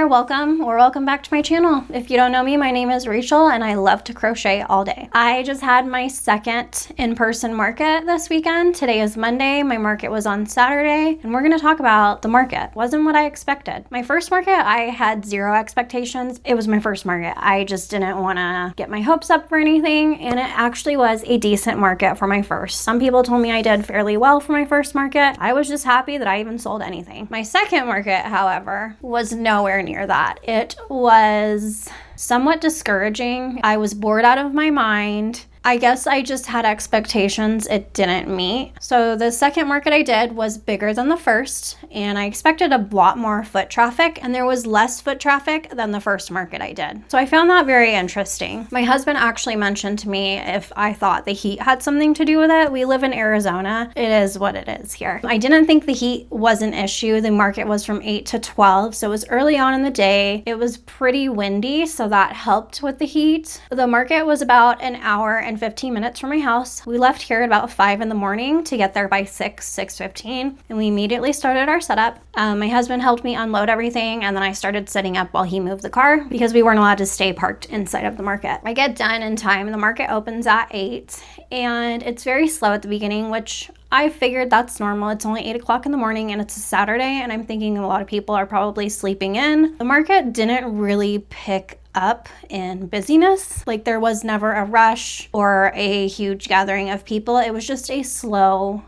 welcome or welcome back to my channel. If you don't know me, my name is Rachel and I love to crochet all day. I just had my second in-person market this weekend. Today is Monday. My market was on Saturday and we're going to talk about the market. Wasn't what I expected. My first market, I had zero expectations. It was my first market. I just didn't want to get my hopes up for anything, and it actually was a decent market for my first. Some people told me I did fairly well for my first market. I was just happy that I even sold anything. My second market, however, was nowhere near that. It was somewhat discouraging. I was bored out of my mind. I guess I just had expectations it didn't meet. So the second market I did was bigger than the first, and I expected a lot more foot traffic, and there was less foot traffic than the first market I did. So I found that very interesting. My husband actually mentioned to me if I thought the heat had something to do with it. We live in Arizona. It is what it is here. I didn't think the heat was an issue. The market was from 8 to 12, so it was early on in the day. It was pretty windy, so that helped with the heat. The market was about an hour and 15 minutes from my house. We left here at about 5 in the morning to get there by 6:15, and we immediately started our setup. My husband helped me unload everything, and then I started setting up while he moved the car because we weren't allowed to stay parked inside of the market. I get done in time. The market opens at 8, and it's very slow at the beginning, which I figured that's normal. It's only 8 o'clock in the morning and it's a Saturday, and I'm thinking a lot of people are probably sleeping in. The market didn't really pick up in busyness. Like, there was never a rush or a huge gathering of people. It was just a slow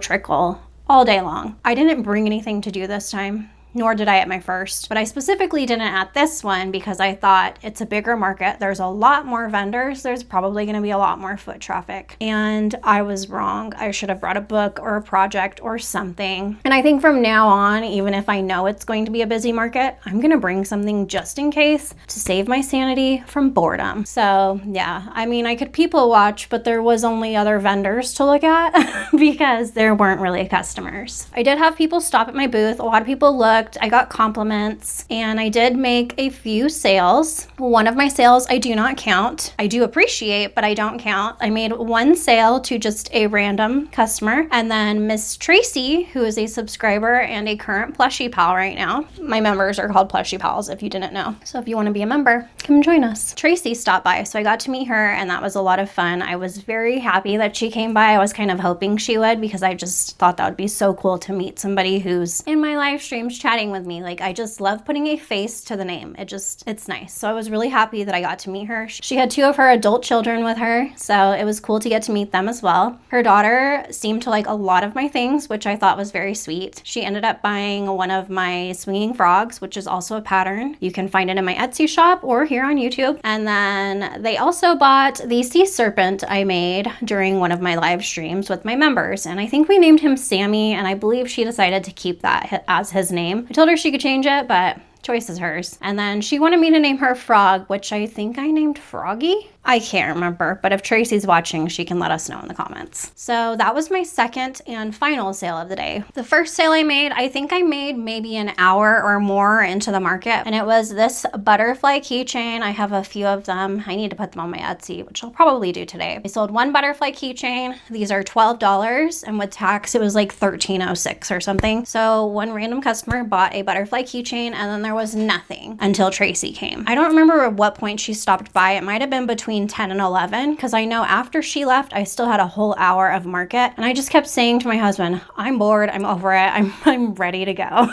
trickle all day long. I didn't bring anything to do this time, nor did I at my first, but I specifically didn't at this one because I thought it's a bigger market. There's a lot more vendors. There's probably going to be a lot more foot traffic. And I was wrong. I should have brought a book or a project or something. And I think from now on, even if I know it's going to be a busy market, I'm going to bring something just in case to save my sanity from boredom. So yeah, I mean, I could people watch, but there was only other vendors to look at because there weren't really customers. I did have people stop at my booth. A lot of people looked. I got compliments, and I did make a few sales. One of my sales I do not count. I do appreciate, but I don't count. I made one sale to just a random customer, and then Miss Tracie, who is a subscriber and a current plushie pal right now. My members are called plushie pals, if you didn't know. So if you want to be a member, come join us. Tracie stopped by, so I got to meet her, and that was a lot of fun. I was very happy that she came by. I was kind of hoping she would because I just thought that would be so cool to meet somebody who's in my live streams chatting with me. Like, I just love putting a face to the name. It's nice. So I was really happy that I got to meet her. She had 2 of her adult children with her, so it was cool to get to meet them as well. Her daughter seemed to like a lot of my things, which I thought was very sweet. She ended up buying one of my swinging frogs, which is also a pattern. You can find it in my Etsy shop or here on YouTube. And then they also bought the sea serpent I made during one of my live streams with my members, and I think we named him Sammy, and I believe she decided to keep that as his name. I told her she could change it, but choice is hers. And then she wanted me to name her Frog, which I think I named Froggy. I can't remember, but if Tracie's watching, she can let us know in the comments. So that was my second and final sale of the day. The first sale I made, I think I made maybe an hour or more into the market, and it was this butterfly keychain. I have a few of them. I need to put them on my Etsy, which I'll probably do today. I sold one butterfly keychain. These are $12, and with tax, it was like $13.06 or something. So one random customer bought a butterfly keychain, and then there was nothing until Tracie came. I don't remember at what point she stopped by. It might have been between 10 and 11, because I know after she left, I still had a whole hour of market, and I just kept saying to my husband, I'm bored, I'm over it, I'm ready to go.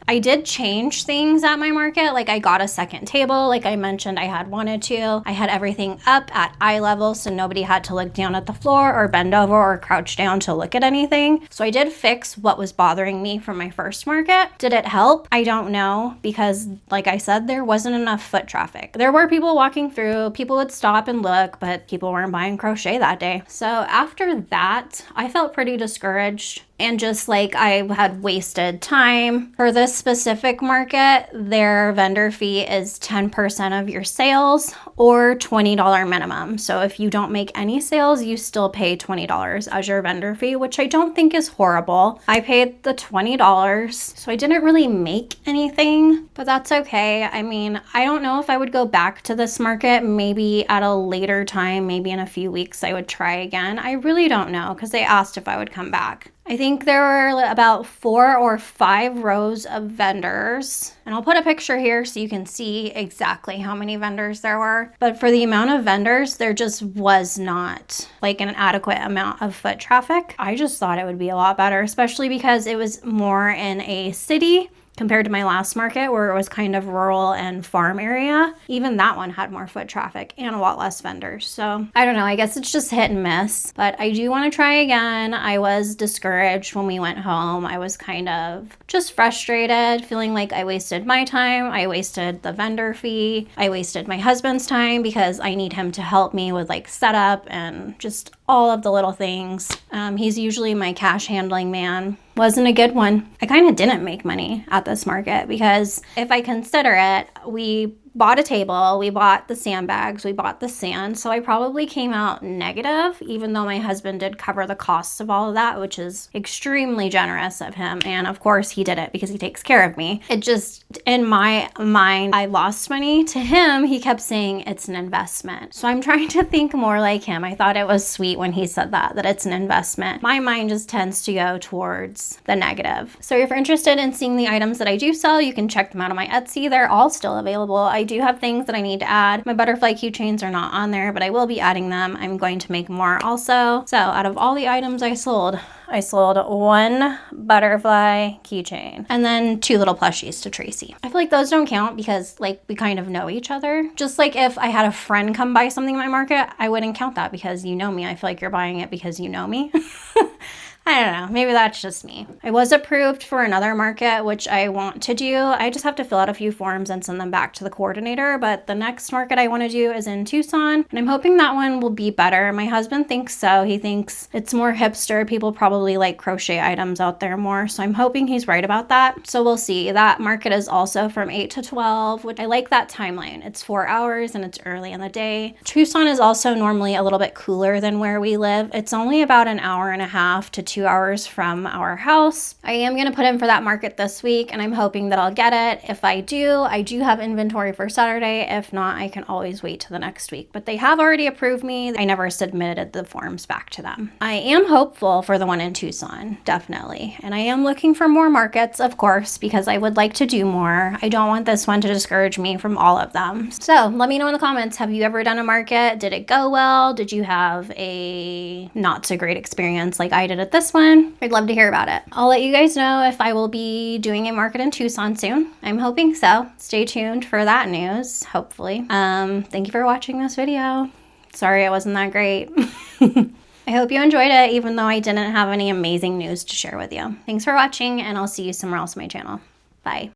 I did change things at my market. Like, I got a second table, like I mentioned I had wanted to. I had everything up at eye level, so nobody had to look down at the floor or bend over or crouch down to look at anything. So I did fix what was bothering me from my first market. Did it help? I don't know, because like I said, there wasn't enough foot traffic. There were people walking through, people would stop and look, but people weren't buying crochet that day. So after that, I felt pretty discouraged. And just like I had wasted time. For this specific market, their vendor fee is 10% of your sales or $20 minimum. So if you don't make any sales, you still pay $20 as your vendor fee, which I don't think is horrible. I paid the $20, so I didn't really make anything, but that's okay. I mean, I don't know if I would go back to this market. Maybe at a later time, maybe in a few weeks, I would try again. I really don't know, because they asked if I would come back. I think there were about 4 or 5 rows of vendors. And I'll put a picture here so you can see exactly how many vendors there were. But for the amount of vendors, there just was not like an adequate amount of foot traffic. I just thought it would be a lot better, especially because it was more in a city compared to my last market where it was kind of rural and farm area. Even that one had more foot traffic and a lot less vendors. So I don't know, I guess it's just hit and miss, but I do want to try again. I was discouraged when we went home. I was kind of just frustrated, feeling like I wasted my time. I wasted the vendor fee. I wasted my husband's time because I need him to help me with like setup and just all of the little things. He's usually my cash handling man. Wasn't a good one. I kind of didn't make money at this market because if I consider it, we bought a table, we bought the sandbags, we bought the sand, so I probably came out negative, even though my husband did cover the costs of all of that, which is extremely generous of him. And of course he did it because he takes care of me. It just, in my mind, I lost money. To him, he kept saying it's an investment. So I'm trying to think more like him. I thought it was sweet when he said that it's an investment. My mind just tends to go towards the negative. So if you're interested in seeing the items that I do sell, you can check them out on my Etsy. They're all still available. I do have things that I need to add. My butterfly keychains are not on there, but I will be adding them. I'm going to make more also. So out of all the items I sold 1 butterfly keychain and then 2 little plushies to Tracie. I feel like those don't count because like we kind of know each other. Just like if I had a friend come buy something in my market, I wouldn't count that because you know me. I feel like you're buying it because you know me. I don't know, maybe that's just me. I was approved for another market, which I want to do. I just have to fill out a few forms and send them back to the coordinator, but the next market I want to do is in Tucson, and I'm hoping that one will be better. My husband thinks so. He thinks it's more hipster. People probably like crochet items out there more, so I'm hoping he's right about that. So we'll see. That market is also from 8 to 12, which I like that timeline. It's 4 hours and it's early in the day. Tucson is also normally a little bit cooler than where we live. It's only about an hour and a half to 2 hours from our house. I am going to put in for that market this week and I'm hoping that I'll get it. If I do have inventory for Saturday. If not, I can always wait till the next week. But they have already approved me. I never submitted the forms back to them. I am hopeful for the one in Tucson, definitely. And I am looking for more markets, of course, because I would like to do more. I don't want this one to discourage me from all of them. So let me know in the comments, have you ever done a market? Did it go well? Did you have a not so great experience like I did at this one? I'd love to hear about it. I'll let you guys know if I will be doing a market in Tucson soon. I'm hoping so. Stay tuned for that news, hopefully. Thank you for watching this video. Sorry it wasn't that great. I hope you enjoyed it, even though I didn't have any amazing news to share with you. Thanks for watching, and I'll see you somewhere else on my channel. Bye.